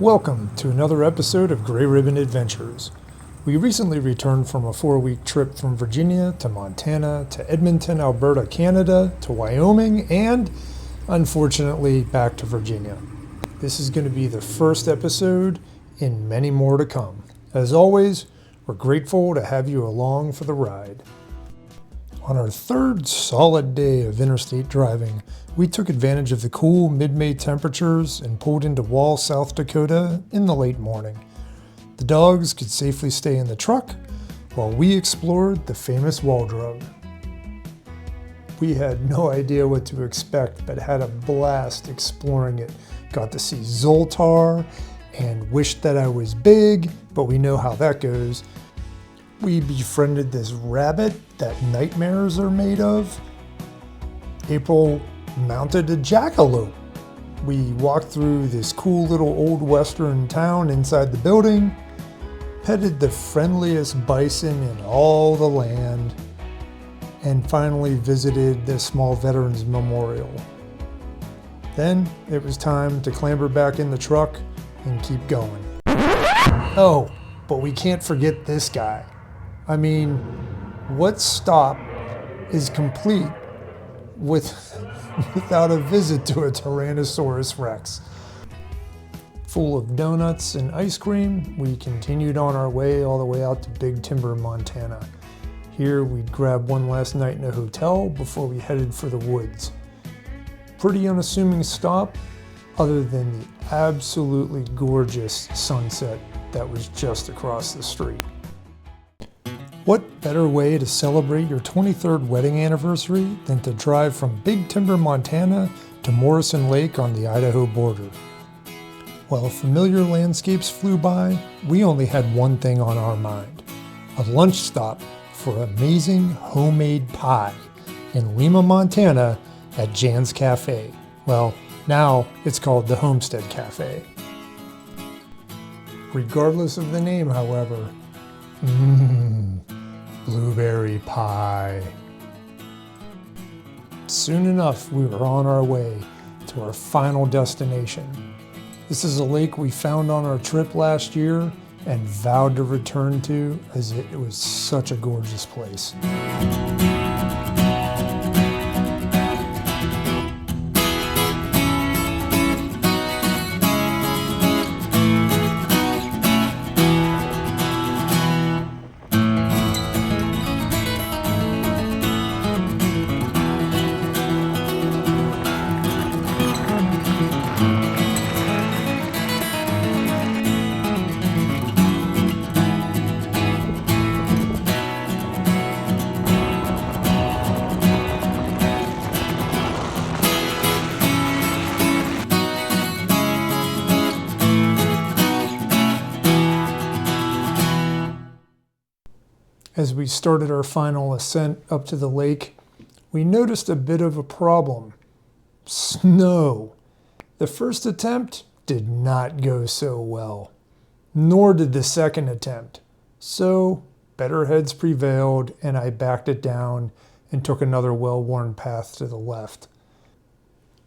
Welcome to another episode of Gray Ribbon Adventures. We recently returned from a 4-week trip from Virginia to Montana to Edmonton, Alberta, Canada, to Wyoming, and, unfortunately, back to Virginia. This is going to be the first episode in many more to come. As always, we're grateful to have you along for the ride. On our third solid day of interstate driving, we took advantage of the cool mid-May temperatures and pulled into Wall, South Dakota in the late morning. The dogs could safely stay in the truck while we explored the famous wall drug. We had no idea what to expect, but had a blast exploring it. Got to see Zoltar and wished that I was big, but we know how that goes. We befriended this rabbit that nightmares are made of. April mounted a jackalope. We walked through this cool little old western town inside the building, petted the friendliest bison in all the land, and finally visited the small veterans memorial. Then it was time to clamber back in the truck and keep going. Oh, but we can't forget this guy. I mean, what stop is complete without a visit to a Tyrannosaurus Rex? Full of donuts and ice cream, we continued on our way all the way out to Big Timber, Montana. Here we'd grab one last night in a hotel before we headed for the woods. Pretty unassuming stop, other than the absolutely gorgeous sunset that was just across the street. What better way to celebrate your 23rd wedding anniversary than to drive from Big Timber, Montana to Morrison Lake on the Idaho border? While familiar landscapes flew by, we only had one thing on our mind: a lunch stop for amazing homemade pie in Lima, Montana at Jan's Cafe. Well, now it's called the Homestead Cafe. Regardless of the name, however, blueberry pie. Soon enough, we were on our way to our final destination. This is a lake we found on our trip last year and vowed to return to, as it was such a gorgeous place. As we started our final ascent up to the lake, we noticed a bit of a problem. Snow. The first attempt did not go so well, nor did the second attempt. So better heads prevailed, and I backed it down and took another well-worn path to the left.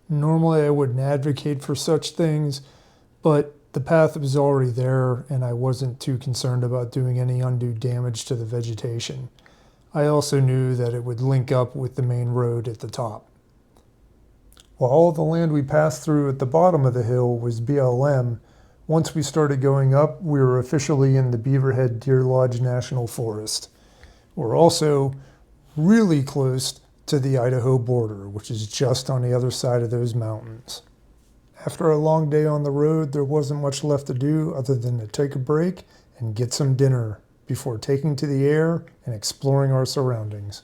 Normally I wouldn't advocate for such things, but the path was already there, and I wasn't too concerned about doing any undue damage to the vegetation. I also knew that it would link up with the main road at the top. While all the land we passed through at the bottom of the hill was BLM, once we started going up, we were officially in the Beaverhead Deer Lodge National Forest. We're also really close to the Idaho border, which is just on the other side of those mountains. After a long day on the road, there wasn't much left to do other than to take a break and get some dinner before taking to the air and exploring our surroundings.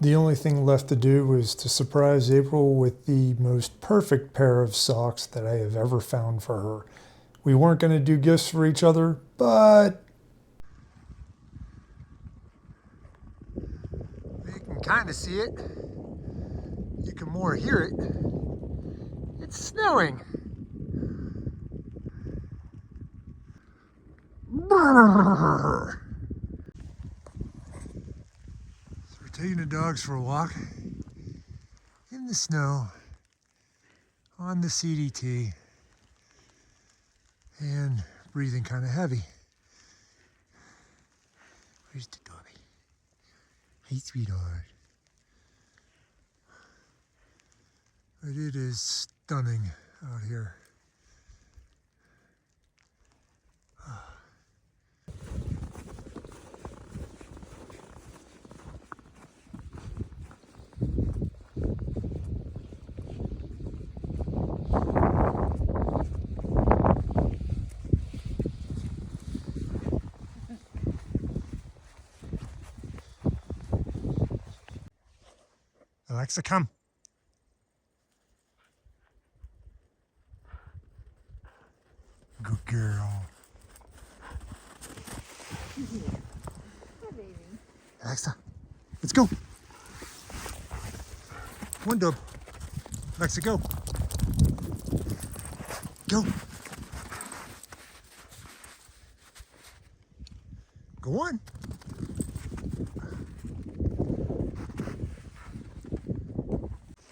The only thing left to do was to surprise April with the most perfect pair of socks that I have ever found for her. We weren't going to do gifts for each other, but you can kind of see it. You can more hear it. It's snowing. Brrr. So we're taking the dogs for a walk in the snow on the CDT and breathing kind of heavy. Where's the doggy? Hey, sweetheart. But it is stunning out here. Alexa, come. Good girl. Alexa, let's go. One dub. Alexa, go. Go. Go on.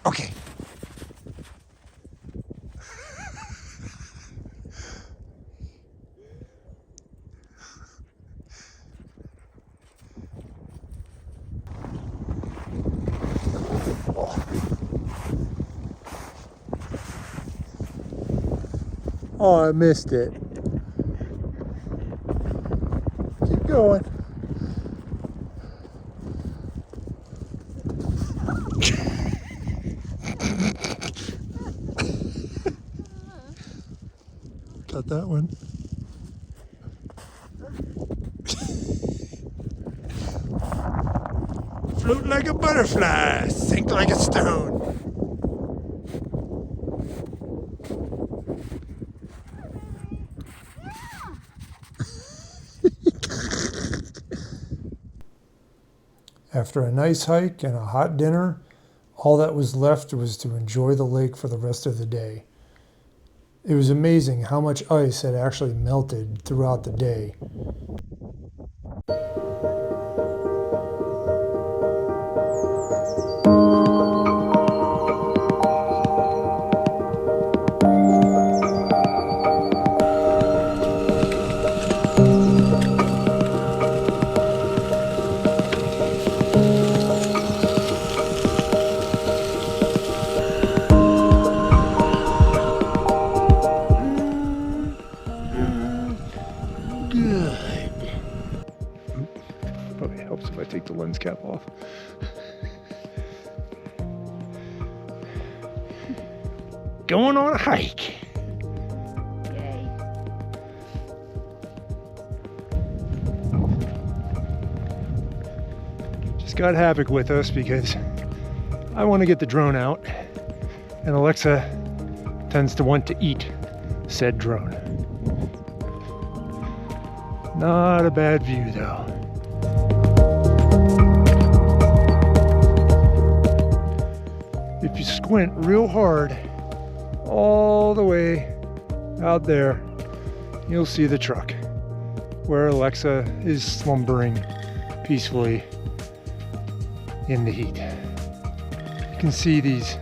Okay. Oh, I missed it. Keep going. Got that one. Float like a butterfly, sink like a stone. After a nice hike and a hot dinner, all that was left was to enjoy the lake for the rest of the day. It was amazing how much ice had actually melted throughout the day. Probably helps if I take the lens cap off. Going on a hike. Yay. Just got Havoc with us because I want to get the drone out, and Alexa tends to want to eat said drone. Not a bad view though. If you squint real hard all the way out there, you'll see the truck where Alexa is slumbering peacefully in the heat. You can see these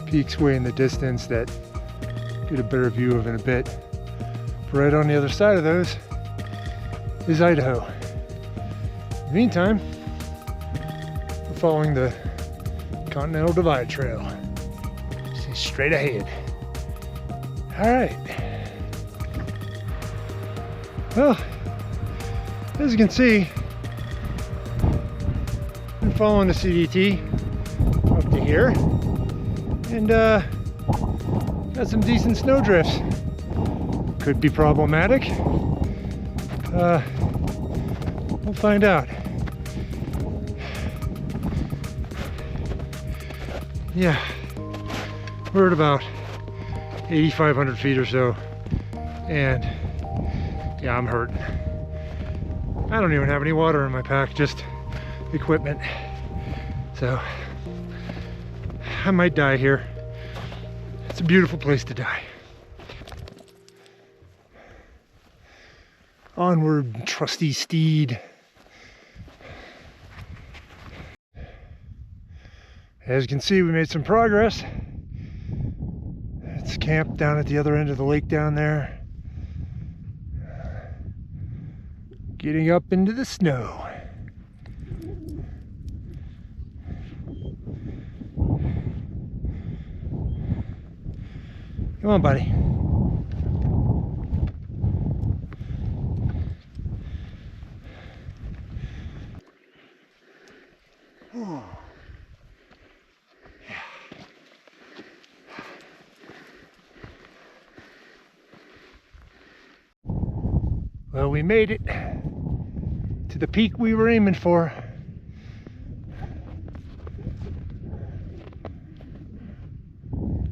peaks way in the distance that get a better view of in a bit. But right on the other side of those is Idaho. In the meantime, we're following the Continental Divide Trail. See straight ahead. All right. Well, as you can see, I'm following the CDT up to here, and got some decent snow drifts. Could be problematic. We'll find out. Yeah, we're at about 8,500 feet or so, and yeah, I'm hurting. I don't even have any water in my pack, just equipment. So I might die here. It's a beautiful place to die. Onward, trusty steed. As you can see, we made some progress. It's camped down at the other end of the lake down there. Getting up into the snow. Come on, buddy. Well, we made it to the peak we were aiming for.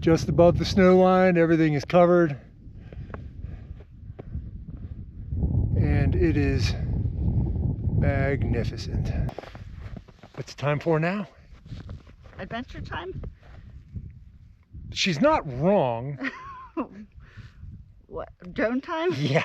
Just above the snow line, everything is covered. And it is magnificent. What's the time for now? Adventure time? She's not wrong. What, drone time? Yeah.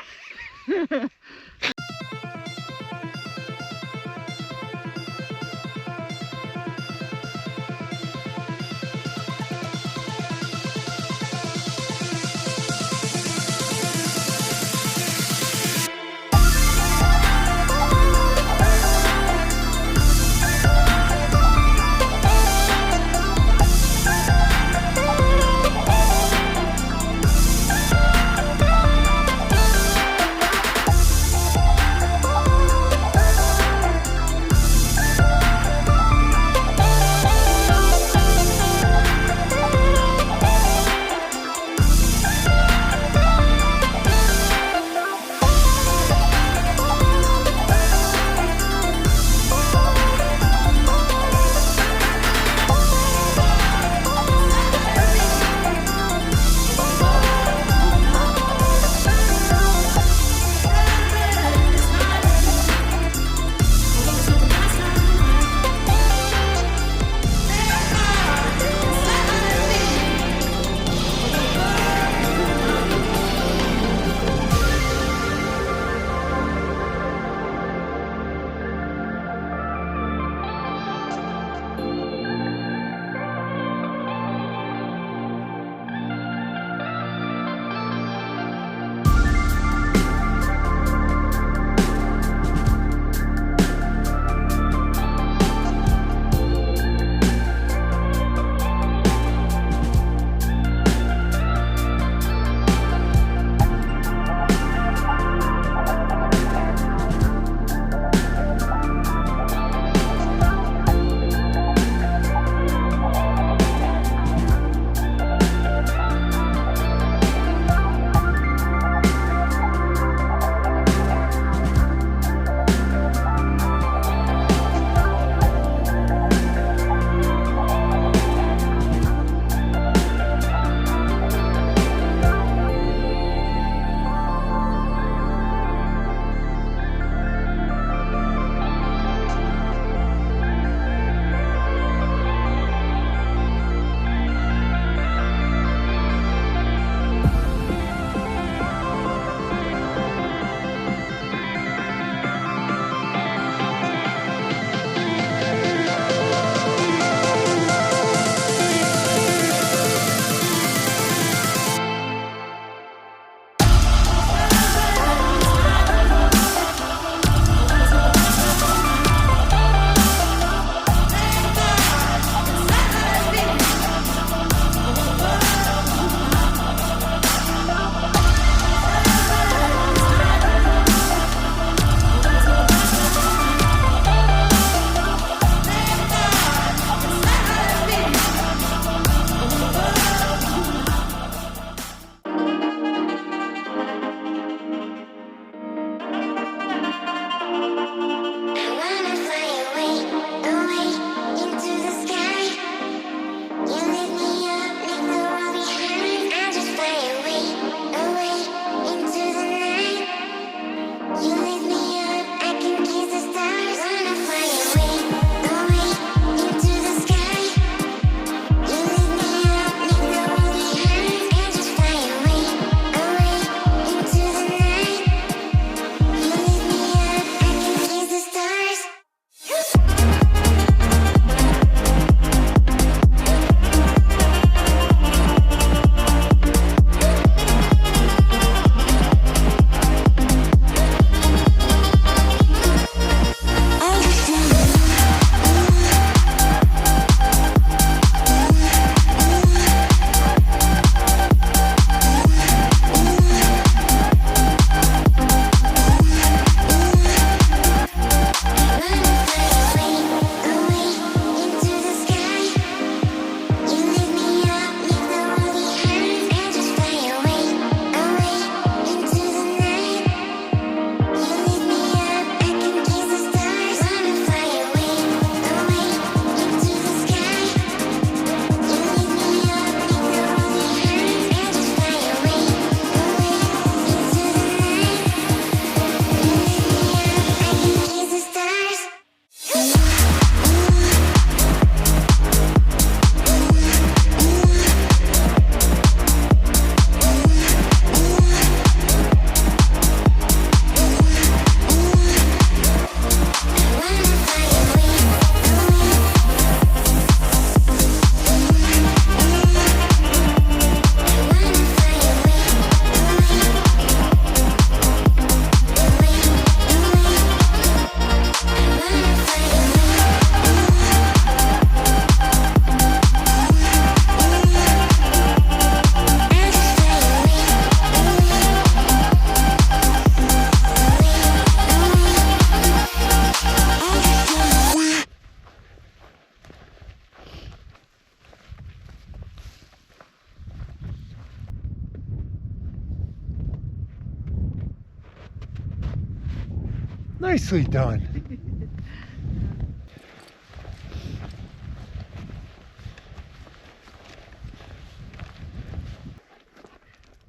Nicely done.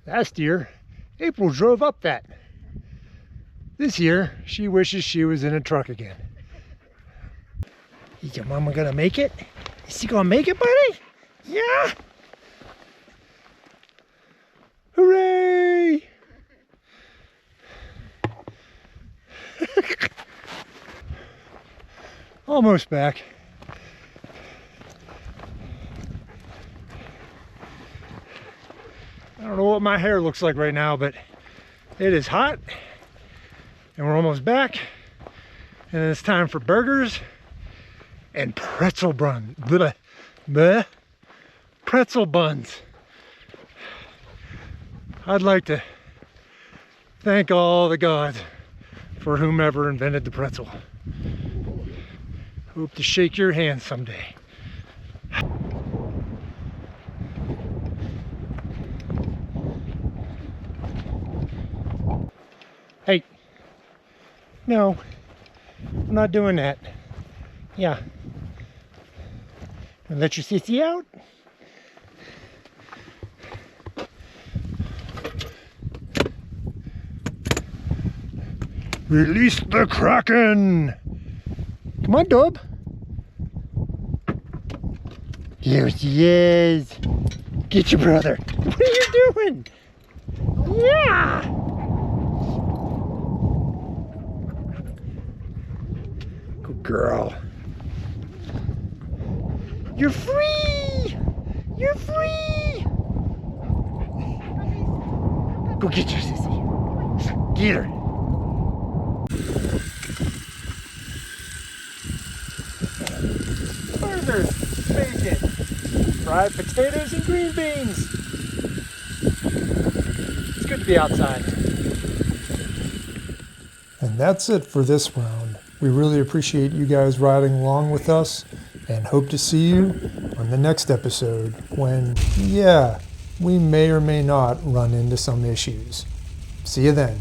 Last year, April drove up that. This year, she wishes she was in a truck again. Is your mama gonna make it? Is she gonna make it, buddy? Yeah! Hooray! Almost back. I don't know what my hair looks like right now, but it is hot and we're almost back. And it's time for burgers and pretzel buns. Pretzel buns. I'd like to thank all the gods for whomever invented the pretzel. Hope to shake your hand someday. Hey, no, I'm not doing that. Yeah. And let your sissy out. Release the Kraken! Come on, Dub. Here she is. Get your brother. What are you doing? Yeah! Good girl. You're free! You're free! Go get your sissy. Get her. Burgers, bacon, fried potatoes and green beans. It's good to be outside. And that's it for this round. We really appreciate you guys riding along with us and hope to see you on the next episode when, yeah, we may or may not run into some issues. See you then.